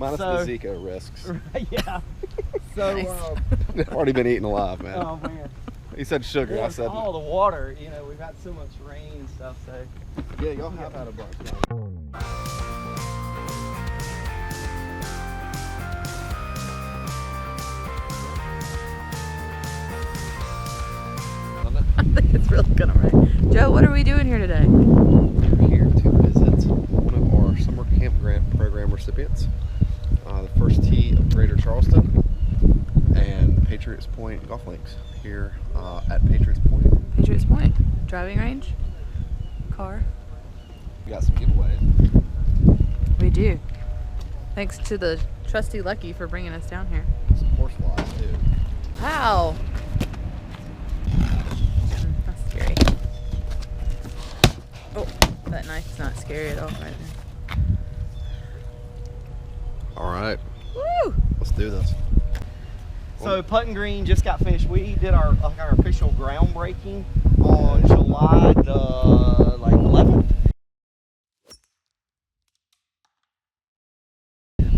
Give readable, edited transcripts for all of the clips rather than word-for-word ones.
Minus the Zika risks. Yeah. So, They've already been eaten alive, man. oh man. He said sugar. Yeah, I said. all the water. You know, we've had so much rain and stuff. So. Yeah, y'all have had a bunch. I think it's really gonna rain. Joe, what are we doing here today? We're here to visit one of our summer camp grant program recipients, the first tee of Greater Charleston and Patriots Point golf links here at Patriots Point. Patriots Point, driving range, car. We got some giveaways. We do. Thanks to the trusty Lucky for bringing us down here. Some horse flies too. Wow. That's scary. Oh, that knife's not scary at all right there. All right, Woo! let's do this. So Putting Green just got finished. We did our official groundbreaking on July the 11th.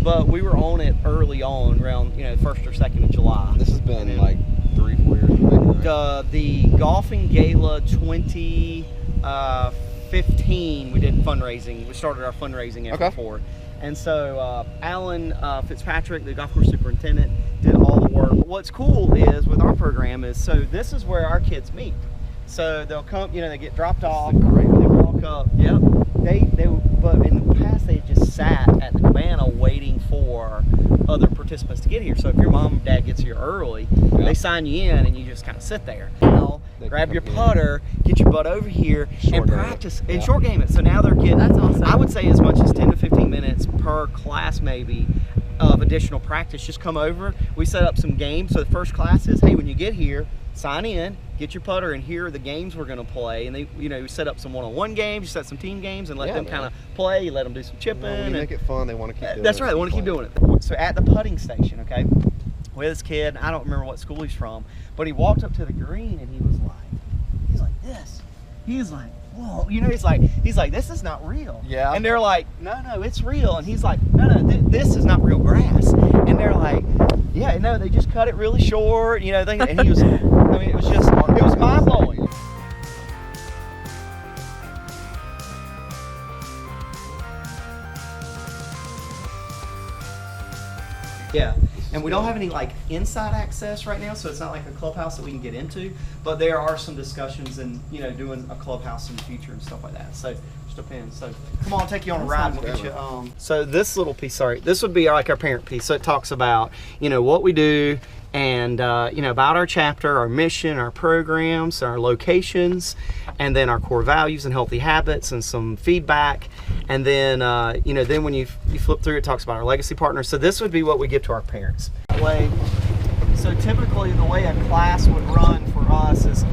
But we were on it early on, around 1st or 2nd of July. This has been like 3-4 years maybe, right? The Golfing Gala 2015, we did fundraising. We started our fundraising effort for it. And so Alan Fitzpatrick, the golf course superintendent, did all the work. What's cool is with our program is, so this is where our kids meet. So they'll come, they get dropped off, they walk up. Yep. But in the past they just sat at the cabana waiting for other participants to get here. So if your mom and dad gets here early, they sign you in and you just kind of sit there. Now, grab your putter, get your butt over here, and practice and short game it. So now they're getting, that's awesome. I would say as much as 10 to 15 minutes per class maybe of additional practice. Just come over. We set up some games. So the first class is, hey, when you get here, sign in, get your putter, and here are the games we're going to play. And they, we set up some one-on-one games, you set some team games, and let them kind of play. You let them do some chipping. When you make it fun, they want to keep doing it. That's right. They want to keep doing it. So at the putting station, okay, with this kid, I don't remember what school he's from, but he walked up to the green and he's like this. He's like, whoa, he's like, this is not real. Yeah. And they're like, no, it's real. And he's like, no, this is not real grass. And they're like, yeah, no, they just cut it really short, and he was, it was mind blowing. Yeah. And we don't have any inside access right now, so it's not like a clubhouse that we can get into. But there are some discussions and doing a clubhouse in the future and stuff like that. So it just depends. So come on, I'll take you on a ride. And we'll get you. So this little piece, this would be like our parent piece. So it talks about what we do and about our chapter, our mission, our programs, our locations, and then our core values and healthy habits and some feedback. And then then when you flip through, it talks about our legacy partners. So this would be what we give to our parents. So typically the way a class would run for us is,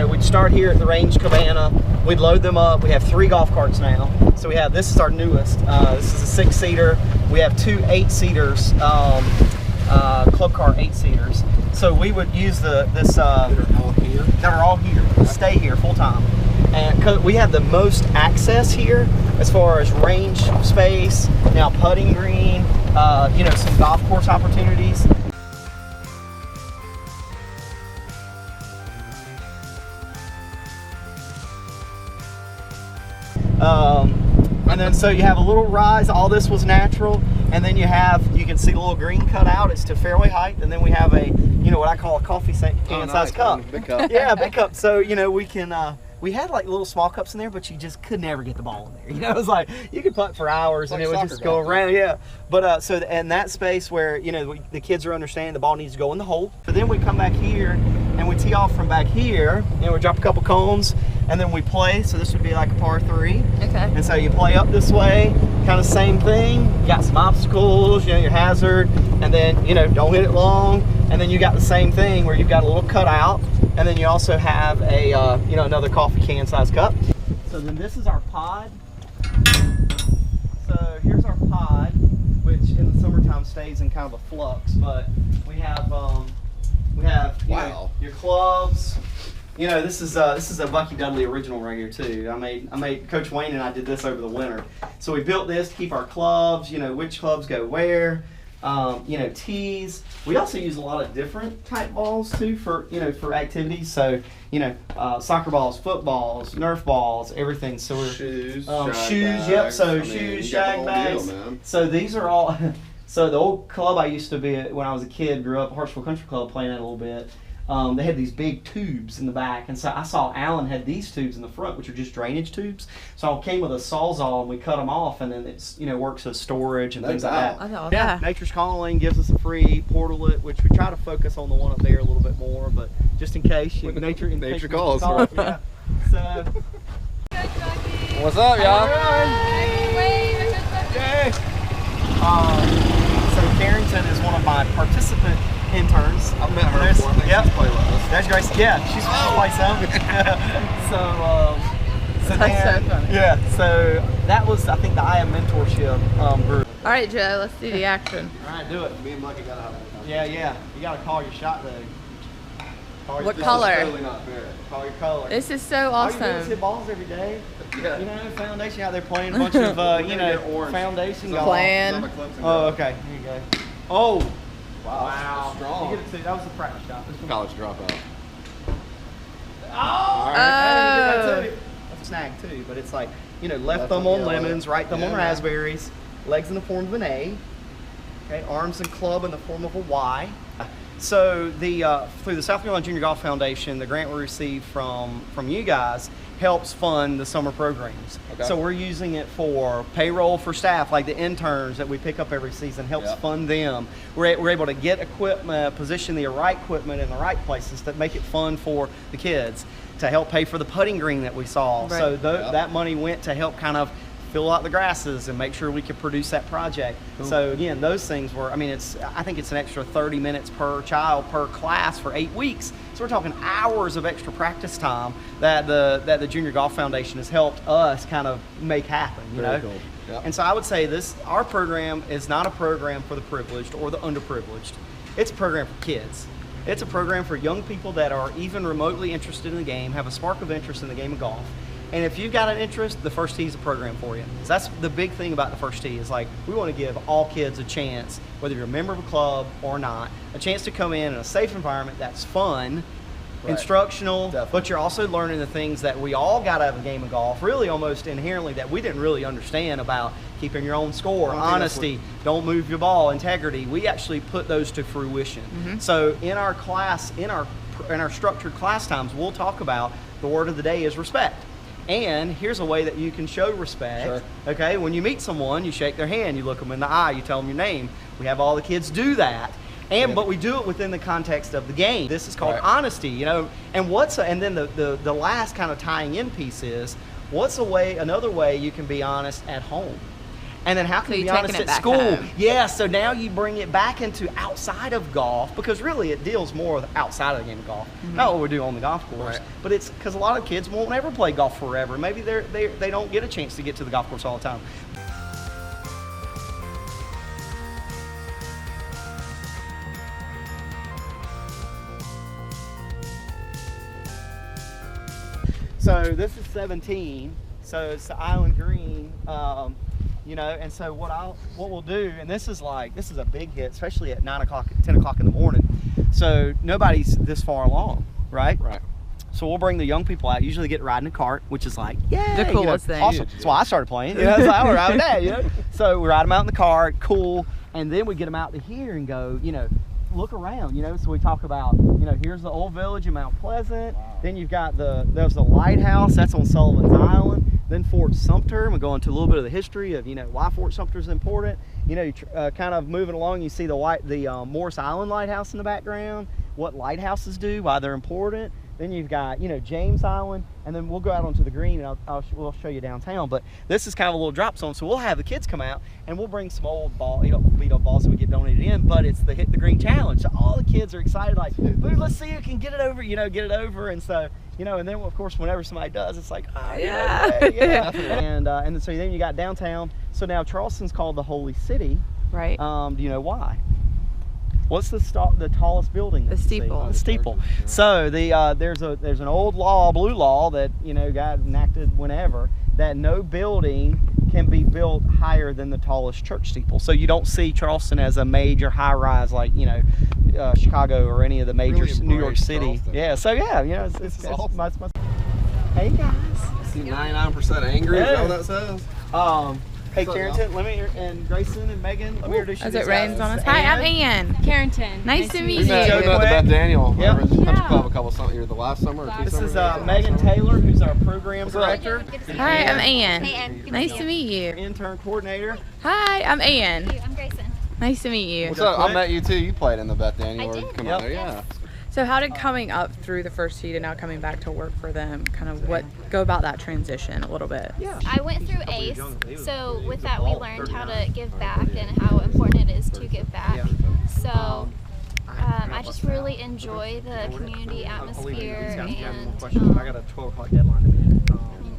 we'd start here at the range cabana, we'd load them up. We have 3 golf carts now. So this is our newest. This is a 6-seater. We have 2 8-seaters, club car 8-seaters. So we would use that are all here, stay here full time. And because we have the most access here as far as range space, now putting green, some golf course opportunities. And then so you have a little rise. All this was natural, and then you can see the little green cut out. It's to fairway height, and then we have a what I call a coffee can size cup. Big cup. Yeah, big cup. So we can. We had little small cups in there, but you just could never get the ball in there. It was like you could putt for hours and it would just go around. Yeah. But so in that space where the kids are understanding the ball needs to go in the hole. But then we come back here and we tee off from back here, and we drop a couple cones, and then we play. So this would be like a par 3. Okay. And so you play up this way, kind of same thing. You got some obstacles, your hazard, and then don't hit it long. And then you got the same thing where you've got a little cutout, and then you also have a another coffee can size cup. So then this is our pod. So here's our pod, which in the summertime stays in kind of a flux, but we have your clubs, You know, this is a Bucky Dudley original right here too. I made Coach Wayne and I did this over the winter. So we built this to keep our clubs, you know, which clubs go where, you know, tees. We also use a lot of different type balls too for, you know, for activities. So, you know, soccer balls, footballs, Nerf balls, everything. So we're Shoes, shoes, yep. So shoes, shag bags. So these are all. So the old club I used to be at when I was a kid, grew up, Hartsville Country Club, playing it a little bit. They had these big tubes in the back, and so I saw Alan had these tubes in the front, which are just drainage tubes. So I came with a Sawzall and we cut them off, and then it's, you know, works as storage and things like that. Oh, Yeah, Nature's Calling gives us a free portalet, which we try to focus on the one up there a little bit more, but just in case, nature calls. Yeah. So. What's up, y'all? Yay! So Carrington is one of my participant interns. I've met her before. I think she's played with us. That's Grace. Yeah, she's played some. so That's so funny. Yeah, so that was, I think, the IM mentorship group. All right, Joe, let's do the action. All right, do it. Me and Lucky gotta have it. Yeah. You gotta call your shot though. What color? This is totally not fair. Call your color. This is so All you do is awesome. hit balls every day. Yeah. You know, foundation out there playing a bunch of, you know, orange. foundation golf. Plan. Oh, okay. Here you go. Oh. Wow. You get it too. That was a practice shot. College dropout. Oh. That's a snag too, but it's like, you know, left thumb on lemons, right thumb on raspberries, legs in the form of an A, okay, arms and club in the form of a Y. So through the South Carolina Junior Golf Foundation, the grant we received from you guys helps fund the summer programs. Okay. So we're using it for payroll for staff, like the interns that we pick up every season, helps fund them. We're able to get equipment, position the right equipment in the right places that make it fun for the kids, to help pay for the putting green that we saw. Right. So that money went to help kind of fill out the grasses and make sure we could produce that project. Cool. So again, those things were, I mean, I think it's an extra 30 minutes per child per class for 8 weeks. So we're talking hours of extra practice time that the Junior Golf Foundation has helped us kind of make happen, you know? Cool. Yep. And so I would say our program is not a program for the privileged or the underprivileged. It's a program for kids. It's a program for young people that are even remotely interested in the game, have a spark of interest in the game of golf. And if you've got an interest, the First Tee is a program for you. So that's the big thing about the First Tee, is like, we want to give all kids a chance, whether you're a member of a club or not, a chance to come in a safe environment that's fun, instructional, but you're also learning the things that we all got out of the game of golf, really almost inherently, that we didn't really understand about keeping your own score, honesty, don't move your ball, integrity. We actually put those to fruition. Mm-hmm. So in our class, in our structured class times, we'll talk about the word of the day is respect. And here's a way that you can show respect. Sure. Okay, when you meet someone, you shake their hand, you look them in the eye, you tell them your name. We have all the kids do that. But we do it within the context of the game. This is called honesty, you know. And then the last kind of tying in piece is, what's another way you can be honest at home? And then how can you be honest at school? Home. Yeah, so now you bring it back into outside of golf, because really it deals more with outside of the game of golf. Mm-hmm. Not what we do on the golf course, but it's because a lot of kids won't ever play golf forever. Maybe they don't get a chance to get to the golf course all the time. So this is 17, so it's the Island Green, you know, and so what we'll do, and this is a big hit, especially at 9 o'clock, 10 o'clock in the morning. So nobody's this far along, right? Right. So we'll bring the young people out, usually get riding a cart, which is like, yay, the coolest thing. Awesome. That's why I started playing. You know, that's how I ride with that, you know? So we ride them out in the cart, cool, and then we get them out to here and go, you know, look around, you know. So we talk about, you know, here's the old village in Mount Pleasant. Wow. Then you've got there's the lighthouse, that's on Sullivan's Island. Then Fort Sumter, and we go into a little bit of the history of, you know, why Fort Sumter is important. You know, kind of moving along, you see the Morris Island lighthouse in the background, what lighthouses do, why they're important. Then you've got, you know, James Island, and then we'll go out onto the green, and we'll show you downtown. But this is kind of a little drop zone, so we'll have the kids come out, and we'll bring some old beat up balls that we get donated in. But it's the Hit the Green challenge, so all the kids are excited, like, "Boo, let's see who can get it over," you know, get it over. And so, you know, and then of course whenever somebody does, it's like, oh yeah, yeah. And so then you got downtown. So now Charleston's called the Holy City. Right. Do you know why? What's the tallest building? The that you see? steeple. The steeple. So there's an old law, blue law, that got enacted whenever, that no building can be built higher than the tallest church steeple. So you don't see Charleston as a major high rise like Chicago or any of the major Really New York embrace City. Charleston. Yeah. So yeah, it's awesome. Hey guys. See 99% angry, is that what that says? Hey What's up, Carrington, and Grayson and Megan, let me introduce you As to it these rains guys. on This us. is Hi, I'm Ann. Ann. Carrington. Nice to meet We you. met at the Quick. Beth Daniel Yep. Country Yeah. Club a couple something the last summer or two This summers is ago. Megan Taylor, who's our program director. Hi, I'm Ann. Hey, Ann. Good Nice see to you. meet you. Intern coordinator. Hi, I'm Ann. I'm Grayson. Nice to meet you. What's up? I met you too. You played in the Beth Daniel. I or did. Come Yep. out there, yeah. So how did coming up through the first tee to now coming back to work for them, go about that transition a little bit? Yeah. I went through ACE, so with that we learned how to give back and how important it is to give back. So I just really enjoy the community atmosphere, and I got a 12 o'clock deadline to meet.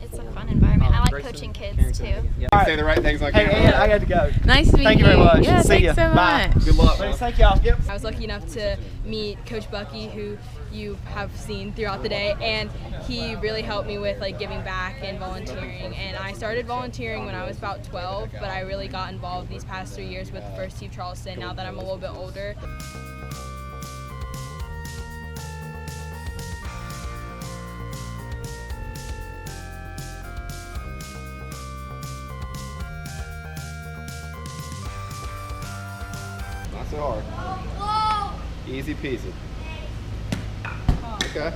it's a fun environment. I like coaching kids too. All Say the right things like Hey, that. Ann, I got to go. Nice to meet Thank you very much. Yeah, See thanks ya. so Bye. much. Good luck, man. Thank y'all. Yep. I was lucky enough to meet Coach Bucky, who you have seen throughout the day, and he really helped me with giving back and volunteering. And I started volunteering when I was about 12, but I really got involved these past 3 years with the First Tee of Charleston now that I'm a little bit older. Not so hard. Easy peasy. Okay.